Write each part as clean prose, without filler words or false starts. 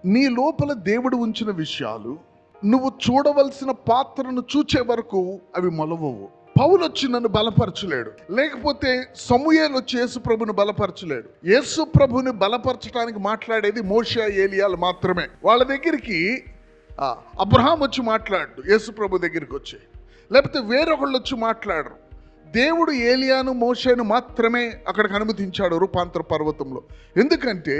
నీ లోపల దేవుడు ఉంచిన విషయాలు నువ్వు చూడవలసిన పాత్రను చూచే వరకు అవి మొలవవు. పౌలు వచ్చి నన్ను బలపరచలేడు, లేకపోతే సమూయేలు వచ్చి యేసు ప్రభుని బలపరచలేడు. యేసు ప్రభుని బలపరచడానికి మాట్లాడేది మోషే, ఏలియాలు మాత్రమే. వాళ్ళ దగ్గరికి అబ్రహాం వచ్చి మాట్లాడు, యేసు ప్రభు దగ్గరికి వచ్చి, లేకపోతే వేరొకళ్ళు వచ్చి మాట్లాడరు. దేవుడు ఏలియాను, మోషేను మాత్రమే అక్కడికి అనుమతించాడు రూపాంతర పర్వతంలో. ఎందుకంటే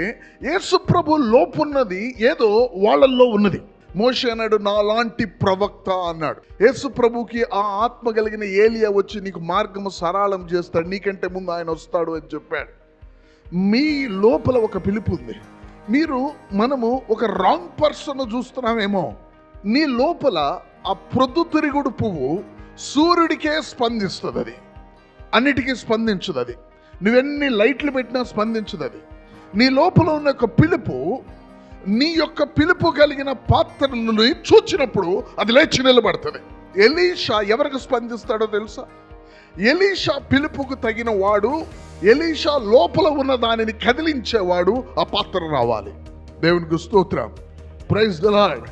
యేసు ప్రభు లోపున్నది ఏదో వాళ్ళల్లో ఉన్నది. మోషే అన్నాడు, నా లాంటి ప్రవక్త అన్నాడు. యేసు ప్రభుకి ఆ ఆత్మ కలిగిన ఏలియా వచ్చి నీకు మార్గము సరళం చేస్తాడు, నీకంటే ముందు ఆయన వస్తాడు అని చెప్పాడు. మీ లోపల ఒక పిలుపు ఉంది. మనము ఒక రాంగ్ పర్సన్ చూస్తున్నామేమో. నీ లోపల ఆ ప్రొద్దుతిరుగుడు పువ్వు సూర్యుడికే స్పందిస్తుంది, అది అన్నిటికీ స్పందించదు. అది నువ్వెన్ని లైట్లు పెట్టినా స్పందించదు. అది నీ లోపల ఉన్న ఒక పిలుపు, నీ యొక్క పిలుపు కలిగిన పాత్రలను చూచినప్పుడు అది లేచి నిలబడుతుంది. ఎలీషా ఎవరికి స్పందిస్తాడో తెలుసా? ఎలీషా పిలుపుకు తగిన వాడు, ఎలీషా లోపల ఉన్న దానిని కదిలించేవాడు ఆ పాత్ర రావాలి. దేవునికి స్తోత్రం, ప్రైజ్ ది లార్డ్.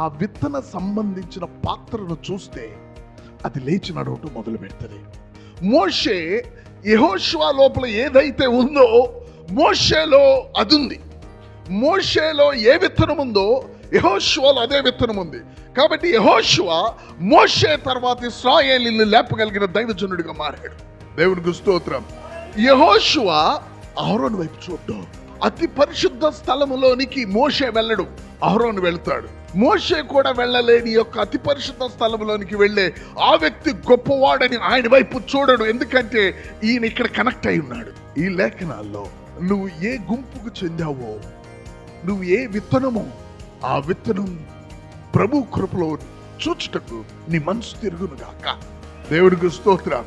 ఆ విత్తన సంబంధించిన పాత్రను చూస్తే అది లేచి నడవటం మొదలు పెడుతుంది. మోషే యెహోషువ లోపల ఏదైతే ఉందో మోషేలో అది ఉంది. మోషేలో ఏ విత్తనం ఉందో యెహోషువలో అదే విత్తనం ఉంది. కాబట్టి యెహోషువ మోషే తర్వాత ఇశ్రాయేలీయులను లేపగలిగిన దైవజనుడిగా మారాడు. దేవునికి స్తోత్రం. యెహోషువ అహరోను వైపు చూడ్డం. అతి పరిశుద్ధ స్థలములోనికి మోషే వెళ్ళడు, అహరోను వెళ్తాడు. మోషే కూడా వెళ్ళలేని యొక్క అతి పరిశుద్ధ స్థలంలోనికి వెళ్ళే ఆ వ్యక్తి గొప్పవాడని ఆయన వైపు చూడడు. ఎందుకంటే ఈయన ఇక్కడ కనెక్ట్ అయి ఉన్నాడు. ఈ లేఖనాల్లో నువ్వు ఏ గుంపుకు చెందావో, నువ్వు ఏ విత్తనమో, ఆ విత్తనం ప్రభు కృపలో చూచుటకు నీ మనసు తిరుగును గాక. దేవుడికి స్తోత్రం.